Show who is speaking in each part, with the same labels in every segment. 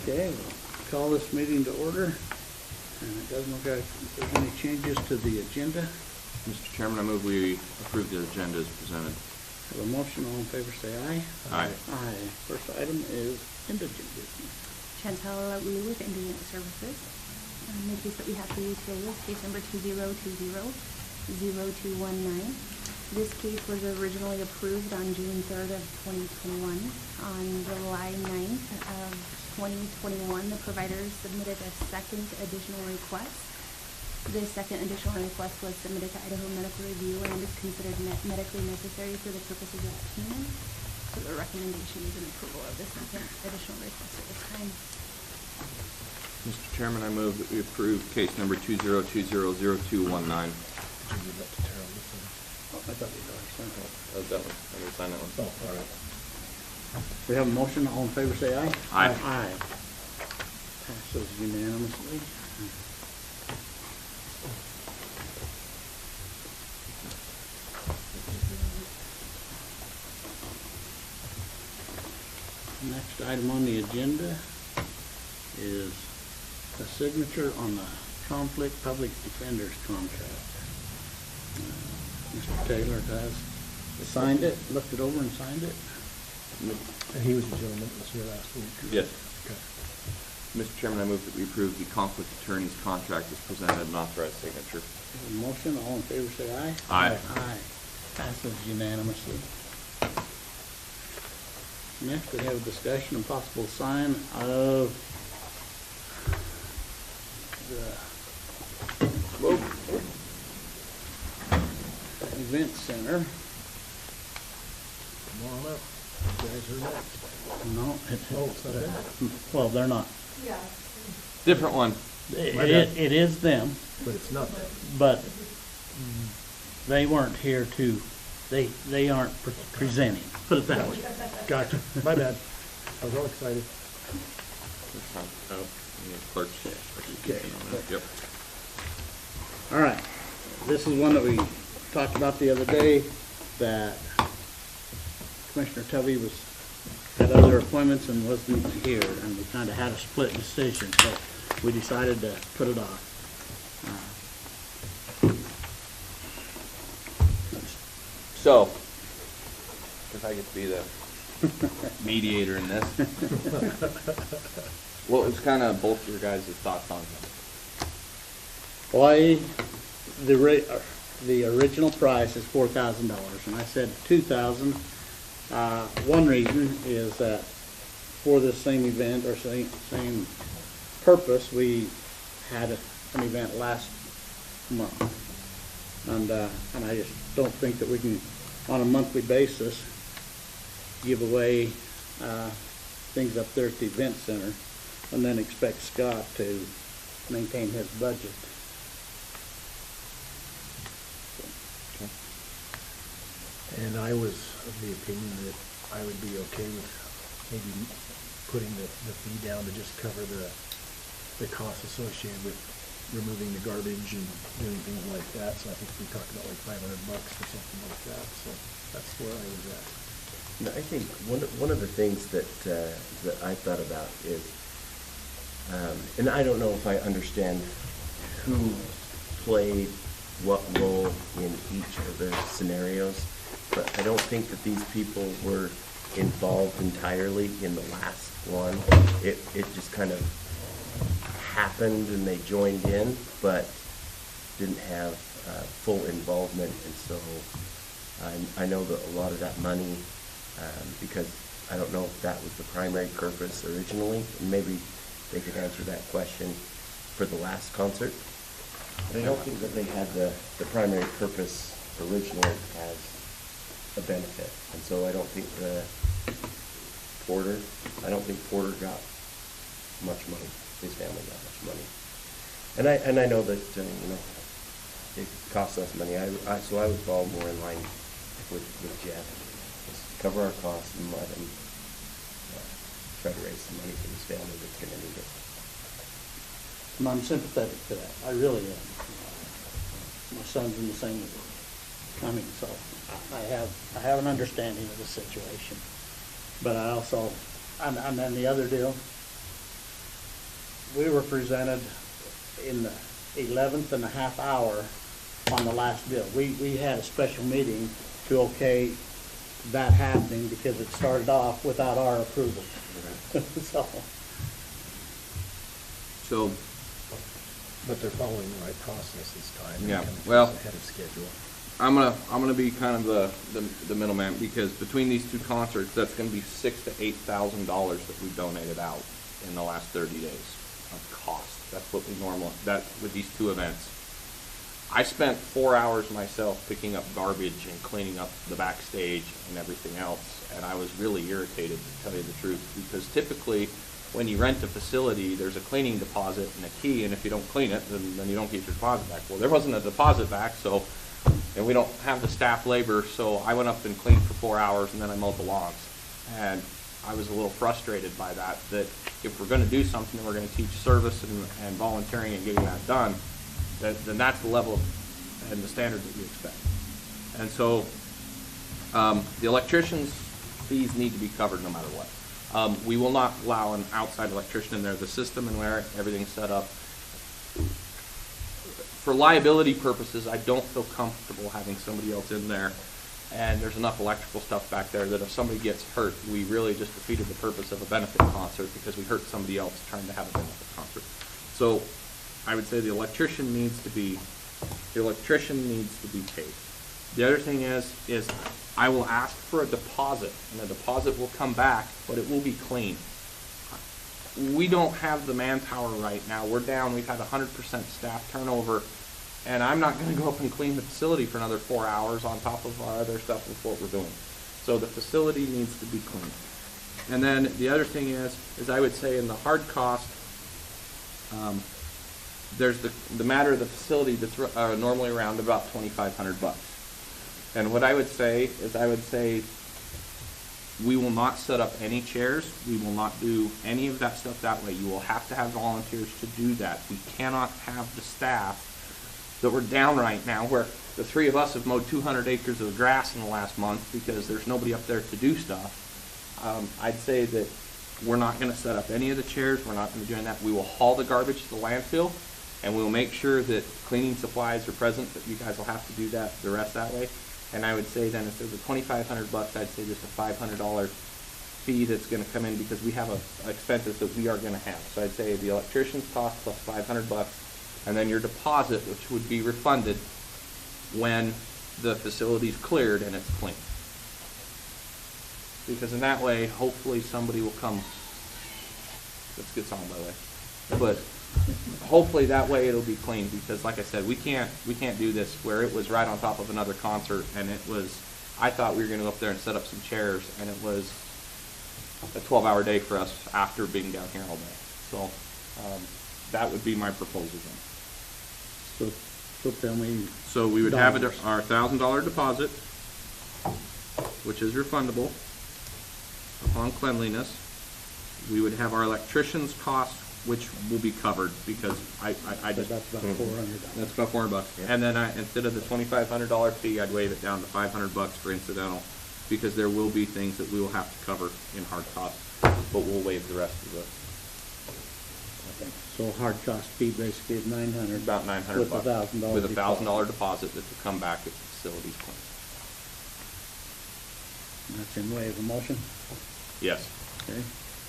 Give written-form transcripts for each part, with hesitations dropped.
Speaker 1: Okay, we'll call this meeting to order, and it doesn't look like there's any changes to the agenda.
Speaker 2: Mr. Chairman, I move we approve the agenda as presented.
Speaker 1: Have a motion, all in favor say aye.
Speaker 2: Aye.
Speaker 1: Aye. First item is indigent business.
Speaker 3: Chantel Liu with Indigent Services. The case that we have for you today is case number 2020-0219. This case was originally approved on June 3rd of 2021. On July 9th of 2021, the providers submitted a second additional request. This second additional request was submitted to Idaho Medical Review and is considered medically necessary for the purposes of payment. So the recommendation is an approval of the second additional request at this time.
Speaker 2: Mr. Chairman, I move that we approve case number 2020-0219.
Speaker 1: Oh, I thought you'd already signed it.
Speaker 2: Oh, that one. I'm going to sign that one.
Speaker 1: Oh, all right. We have a motion, all in favor say aye.
Speaker 2: Aye.
Speaker 1: Aye. Passes unanimously. Next item on the agenda is a signature on the conflict public defender's contract. Mr. Taylor has signed it, looked it over and signed it.
Speaker 4: And he was the gentleman that was here last week.
Speaker 2: Yes.
Speaker 4: Okay.
Speaker 2: Mr. Chairman, I move that we approve the conflict attorney's contract as presented and authorized signature.
Speaker 1: Have a motion, all in favor say aye.
Speaker 2: Aye.
Speaker 1: Aye. Passes unanimously. Next, we have a discussion and possible sign of the event center.
Speaker 4: Come on up. You guys are next.
Speaker 1: No,
Speaker 4: Oh, it's not that?
Speaker 1: well, they're not.
Speaker 2: Different one.
Speaker 1: It is them,
Speaker 4: But it's not that.
Speaker 1: but they weren't here to, they aren't presenting, put it that way.
Speaker 4: Gotcha. My bad. I was all excited.
Speaker 2: Oh, clerk's.
Speaker 1: Okay.
Speaker 2: Yep.
Speaker 1: All right, this is one that we talked about the other day, that Commissioner Tubby had other appointments and wasn't here, and we kind of had a split decision, so we decided to put it off.
Speaker 2: So, if I get to be the mediator in this. What was kind of both your guys' thoughts on it?
Speaker 1: Well, the original price is $4,000, and I said $2,000. One reason is that for this same event or same purpose, we had an event last month, and I just don't think that we can, on a monthly basis, give away things up there at the event center and then expect Scott to maintain his budget.
Speaker 4: And I was of the opinion that I would be okay with maybe putting the fee down to just cover the costs associated with removing the garbage and doing things like that. So I think we talked about like $500 or something like that. So that's where I was at.
Speaker 5: No, I think one of the things that I thought about is, and I don't know if I understand who played what role in each of the scenarios, but I don't think that these people were involved entirely in the last one. It just kind of happened and they joined in, but didn't have full involvement, and so I know that a lot of that money, because I don't know if that was the primary purpose originally, and maybe they could answer that question for the last concert. But I don't think that they had the primary purpose originally as a benefit, and so I don't think Porter got much money. His family got much money, and I know that it costs us money. So I would fall more in line with Jeff. Just cover our costs and let him try to raise some money for his family that's going to need it.
Speaker 1: And I'm sympathetic to that. I really am. My son's in the same. So I have an understanding of the situation. But I also, and then the other deal, we were presented in the 11th and a half hour on the last bill. We had a special meeting to okay that happening because it started off without our approval. So,
Speaker 4: But they're following the right process this time.
Speaker 2: Yeah,
Speaker 4: They're coming
Speaker 2: well-
Speaker 4: ahead of schedule.
Speaker 2: I'm gonna be kind of the middleman, because between these two concerts, that's gonna be $6,000 to $8,000 that we donated out in the last 30 days of cost. That's what we with these two events. I spent 4 hours myself picking up garbage and cleaning up the backstage and everything else, and I was really irritated, to tell you the truth, because typically when you rent a facility, there's a cleaning deposit and a key, and if you don't clean it, then you don't get your deposit back. Well, there wasn't a deposit back, and we don't have the staff labor, so I went up and cleaned for 4 hours, and then I mowed the lawns. And I was a little frustrated by that if we're gonna do something, and we're gonna teach service and volunteering and getting that done, then that's the level and the standard that we expect. And so, the electrician's fees need to be covered no matter what. We will not allow an outside electrician in there. The system and where everything's set up, for liability purposes, I don't feel comfortable having somebody else in there. And there's enough electrical stuff back there that if somebody gets hurt, we really just defeated the purpose of a benefit concert because we hurt somebody else trying to have a benefit concert. So I would say the electrician needs to be paid. The other thing is I will ask for a deposit, and the deposit will come back, but it will be clean. We don't have the manpower right now. We're down. We've had 100% staff turnover, and I'm not going to go up and clean the facility for another 4 hours on top of our other stuff with what we're doing. So the facility needs to be clean. And then the other thing is I would say in the hard cost, there's the matter of the facility that's normally around about $2,500. And what I would say is we will not set up any chairs. We will not do any of that stuff that way. You will have to have volunteers to do that. We cannot have the staff that we're down right now, where the three of us have mowed 200 acres of grass in the last month because there's nobody up there to do stuff. I'd say that we're not going to set up any of the chairs. We're not going to be doing that. We will haul the garbage to the landfill, and we'll make sure that cleaning supplies are present, but you guys will have to do the rest that way. And I would say then if there's a $2,500, I'd say just a $500 fee that's going to come in because we have expenses that we are going to have. So I'd say the electrician's cost plus $500, and then your deposit, which would be refunded when the facility's cleared and it's clean. Because in that way, hopefully somebody will come. Let's get some, by the way. But hopefully that way it'll be clean, because like I said, we can't do this where it was right on top of another concert, and I thought we were going to go up there and set up some chairs, and it was a 12-hour day for us after being down here all day. So that would be my proposal then.
Speaker 1: So tell me.
Speaker 2: So we would have
Speaker 1: dollars.
Speaker 2: our $1,000 deposit, which is refundable upon cleanliness. We would have our electrician's costs, which will be covered because I just.
Speaker 1: That's about $400.
Speaker 2: That's about $400.
Speaker 5: Yeah.
Speaker 2: And then instead of the $2,500 fee, I'd waive it down to $500 for incidental, because there will be things that we will have to cover in hard costs, but we'll waive the rest of it.
Speaker 1: So hard cost fee basically is $900.
Speaker 2: About $900
Speaker 1: With $1,000
Speaker 2: with a $1,000 deposit that will come back if the facility's clean.
Speaker 1: That's in way of a motion.
Speaker 2: Yes.
Speaker 1: Okay.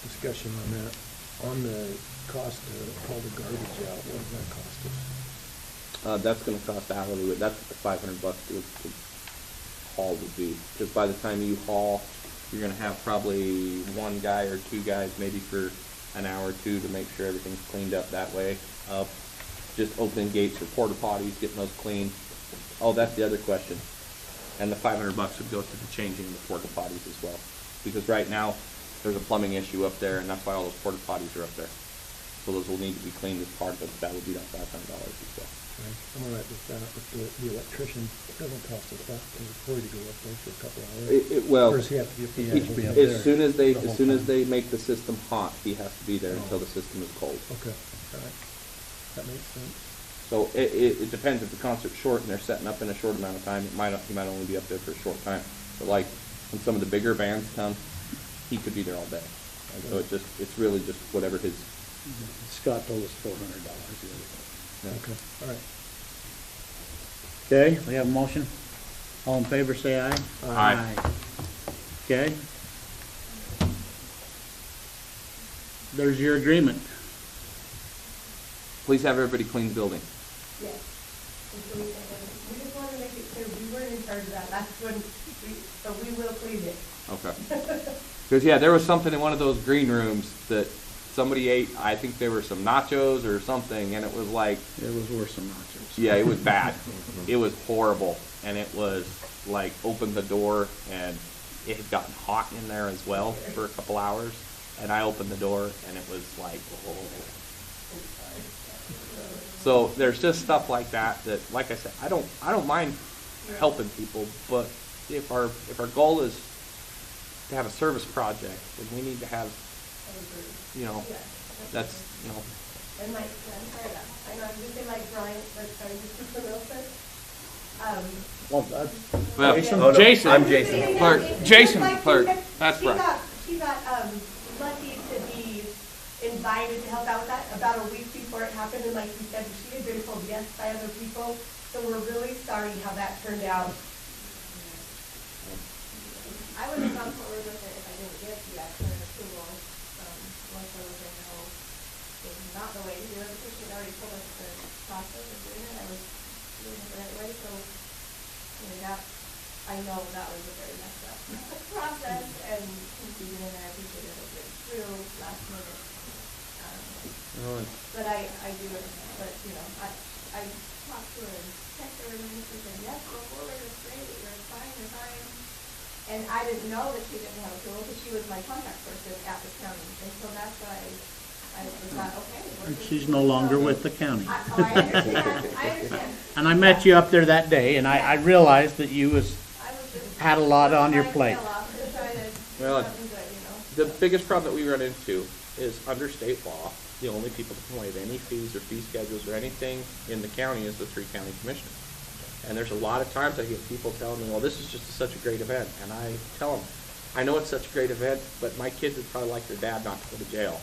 Speaker 4: Discussion on that. On the cost to haul the garbage out, what does that cost us?
Speaker 2: That's going to cost hourly. That's what the $500 to haul would be. Because by the time you haul, you're going to have probably one guy or two guys, maybe for an hour or two, to make sure everything's cleaned up that way. Just opening gates for porta potties, getting those clean. Oh, that's the other question. And the $500 would go to the changing of the porta potties as well. Because right now, there's a plumbing issue up there, and that's why all those porta potties are up there. So those will need to be cleaned as part of it. That would be that $500 as well.
Speaker 4: Okay. I'm all right with that, but the electrician, it doesn't cost us that for Corey to go up there for a couple hours.
Speaker 2: Well,
Speaker 4: Or does he have to be up there?
Speaker 1: He has to be up
Speaker 2: as
Speaker 1: there
Speaker 2: soon as
Speaker 1: the whole
Speaker 2: they
Speaker 1: time.
Speaker 2: make the system hot, he has to be there until the system is cold.
Speaker 4: Okay, all right. That makes sense.
Speaker 2: So it depends. If the concert's short and they're setting up in a short amount of time, he might only be up there for a short time. But like when some of the bigger bands come, he could be there all day. And so it's really just whatever his
Speaker 1: Scott told us $400.
Speaker 4: Okay, all right.
Speaker 1: Okay, we have a motion. All in favor, say aye.
Speaker 2: Aye.
Speaker 1: Okay. There's your agreement.
Speaker 2: Please have everybody clean the building.
Speaker 6: Yes. And so we just wanted to make it clear, we weren't in charge of that last one, so we will clean it.
Speaker 2: Okay. Because, yeah, there was something in one of those green rooms that somebody ate, I think there were some nachos or something, and it was like,
Speaker 1: It was worse than nachos.
Speaker 2: yeah, it was bad. It was horrible. And it was like, opened the door, and it had gotten hot in there as well for a couple hours. And I opened the door, and it was like, oh. So there's just stuff like that, like I said, I don't mind helping people, but if our goal is to have a service project, then we need to have, you know, that's, you know.
Speaker 6: And like, I'm sorry, I know I'm just saying like Brian, but sorry, just to real quick.
Speaker 1: Well,
Speaker 2: Well,
Speaker 1: Jason?
Speaker 5: Oh, no,
Speaker 2: Jason.
Speaker 5: I'm Jason.
Speaker 2: Clerk.
Speaker 6: It's
Speaker 2: Jason,
Speaker 6: like
Speaker 2: clerk.
Speaker 6: she got-
Speaker 2: That's
Speaker 6: she
Speaker 2: right.
Speaker 6: She got lucky to be invited to help out with that about a week before it happened, and like you said, she had been told yes by other people, so we're really sorry how that turned out.
Speaker 7: I would have gone forward with it if I didn't get the actual approval. Once I was in, no, it was not the way to do it, because she'd already told us the process of doing it. I was doing it the right way, so, you know, that, I know that was a very messed up process, and confusion, and I appreciate it went through last minute. But I do it, but, you know, I talked to her and texted her, and she said, yes, go forward, it's great, you're fine. And I didn't know that she didn't have approval, because she was my contact person at the county, and so that's why I thought, okay.
Speaker 1: And she's no longer with the county.
Speaker 6: I understand.
Speaker 1: And I met you up there that day, and I realized that you
Speaker 7: I was just.
Speaker 1: had a lot on your plate.
Speaker 2: Well,
Speaker 7: Something good, you know.
Speaker 2: The biggest problem that we run into is under state law, the only people that can waive any fees or fee schedules or anything in the county is the 3 county commissioners. And there's a lot of times I get people telling me, well, this is just such a great event. And I tell them, I know it's such a great event, but my kids would probably like their dad not to go to jail.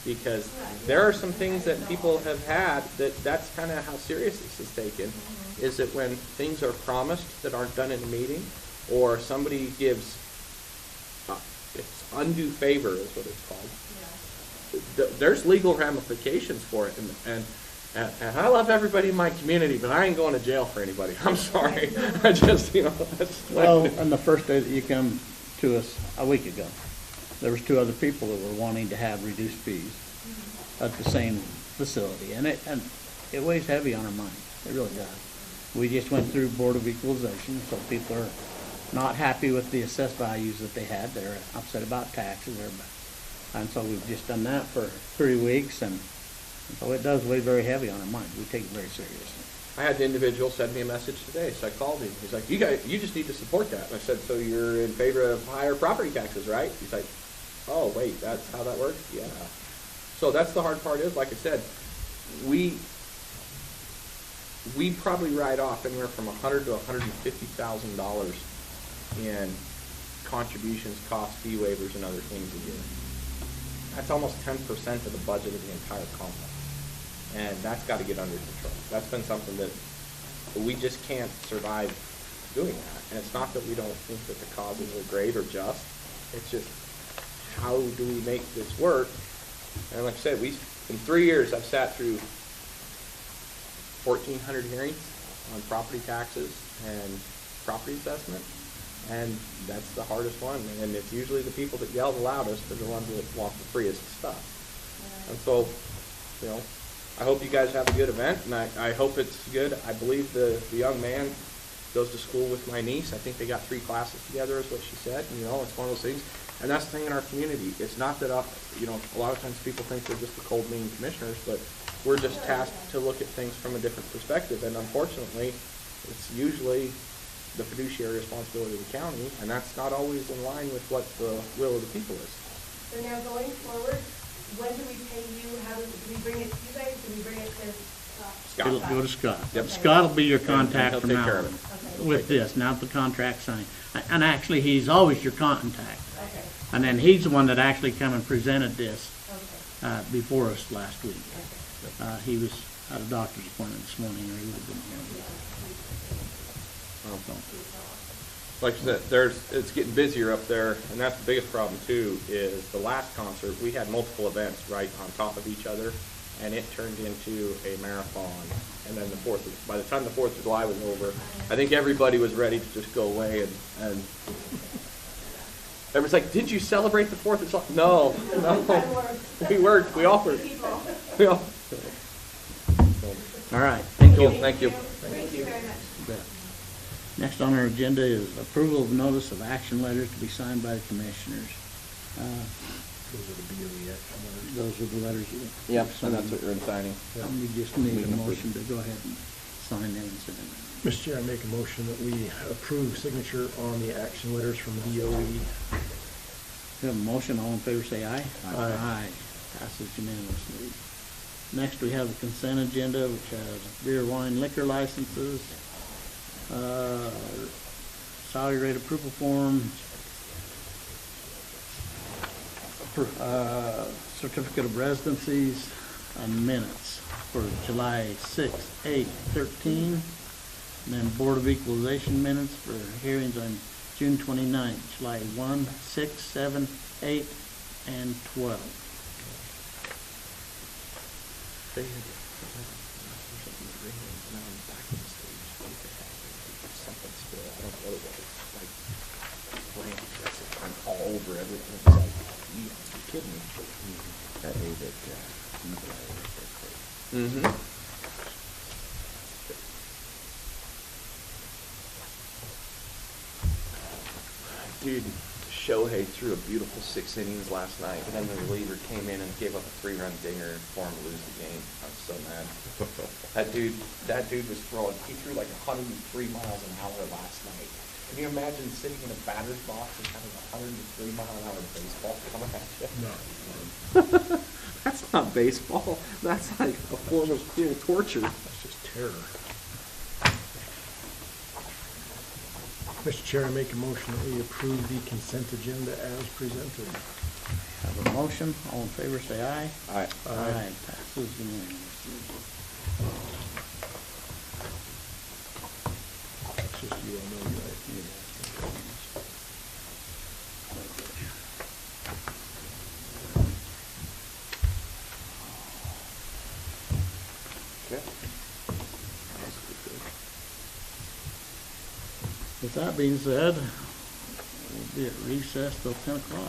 Speaker 2: Because there are some things that people have had that's kind of how serious this is taken, is that when things are promised that aren't done in a meeting, or somebody gives, it's undue favor is what it's called. There's legal ramifications for it, and I love everybody in my community, but I ain't going to jail for anybody. I'm sorry. I just, you know, that's
Speaker 1: Well, on the first day that you come to us a week ago, there was 2 other people that were wanting to have reduced fees at the same facility, and it weighs heavy on our mind. It really does. We just went through Board of Equalization, so people are not happy with the assessed values that they had. They're upset about taxes, and so we've just done that for 3 weeks, and so it does weigh very heavy on our mind. We take it very seriously.
Speaker 2: I had the individual send me a message today, so I called him. He's like, you just need to support that. And I said, so you're in favor of higher property taxes, right? He's like, oh, wait, that's how that works? Yeah. So that's the hard part is, like I said, we probably write off anywhere from $100,000 to $150,000 in contributions, costs, fee waivers, and other things a year. That's almost 10% of the budget of the entire complex. And that's got to get under control. That's been something that we just can't survive doing that. And it's not that we don't think that the causes are great or just. It's just, how do we make this work? And like I said, in 3 years, I've sat through 1,400 hearings on property taxes and property assessment. And that's the hardest one. And it's usually the people that yell the loudest are the ones that want the freest stuff. And so, you know, I hope you guys have a good event, and I hope it's good. I believe the young man goes to school with my niece. I think they got 3 classes together is what she said. And, you know, it's one of those things. And that's the thing in our community. It's not that, you know, a lot of times people think they're just the cold, mean commissioners, but we're just tasked to look at things from a different perspective. And unfortunately, it's usually the fiduciary responsibility of the county, and that's not always in line with what the will of the people is.
Speaker 6: So now going forward, when do we pay you? How do we bring it to you guys? Do we bring it to
Speaker 2: Scott.
Speaker 1: It'll go to Scott.
Speaker 2: Yep.
Speaker 1: Scott will be your contact
Speaker 2: he'll
Speaker 1: from
Speaker 2: take
Speaker 1: now
Speaker 2: care
Speaker 1: on
Speaker 2: of
Speaker 6: it.
Speaker 1: with this, now the contract signed. And actually, he's always your contact.
Speaker 6: Okay,
Speaker 1: And then he's the one that actually come and presented this. before us last week. He was at a doctor's appointment this morning, or he would have been here.
Speaker 2: Like I said, it's getting busier up there, and that's the biggest problem too, is the last concert, we had multiple events right on top of each other, and it turned into a marathon. And then by the time the 4th of July was over, I think everybody was ready to just go away, and everyone's like, did you celebrate the 4th of July? No. We worked, we all worked. We all.
Speaker 1: All right, thank you.
Speaker 2: Thank you.
Speaker 7: Thank you very much.
Speaker 1: Bet. Next on our agenda is approval of notice of action letters to be signed by the commissioners.
Speaker 4: Those are the BOE action letters.
Speaker 1: Those are the letters.
Speaker 2: Yep, and that's what you're signing.
Speaker 1: We just need a motion to go ahead and sign them and send them.
Speaker 4: Mr. Chair, I make a motion that we approve signature on the action letters from BOE.
Speaker 1: We have a motion, all in favor say aye.
Speaker 4: Aye.
Speaker 1: Passes unanimously. Next, we have the consent agenda, which has beer, wine, liquor licenses, salary rate approval form, certificate of residencies, and minutes for July 6, 8, 13, and then Board of Equalization minutes for hearings on June 29th, July 1, 6, 7, 8, and 12.
Speaker 2: I'm all over everything. It's like, you kidding me?
Speaker 5: That day that Steve and I were at that place.
Speaker 2: Dude, Shohei threw a beautiful 6 innings last night, and then the reliever came in and gave up a 3-run dinger for him to lose the game. I was so mad. That dude was throwing. He threw like 103 miles an hour last night. Can you imagine sitting in a batter's box and having a 103 mile an hour baseball coming at you?
Speaker 4: No.
Speaker 2: That's not baseball. That's like a form of cruel torture.
Speaker 4: That's just terror. Mr. Chair, I make a motion that we approve the consent agenda as presented.
Speaker 1: Have a motion, all in favor say aye.
Speaker 2: Aye.
Speaker 1: Aye, passes unanimously.
Speaker 4: It's just you, I know you like me.
Speaker 2: Okay.
Speaker 1: With that being said, we'll be at recess till 10 o'clock.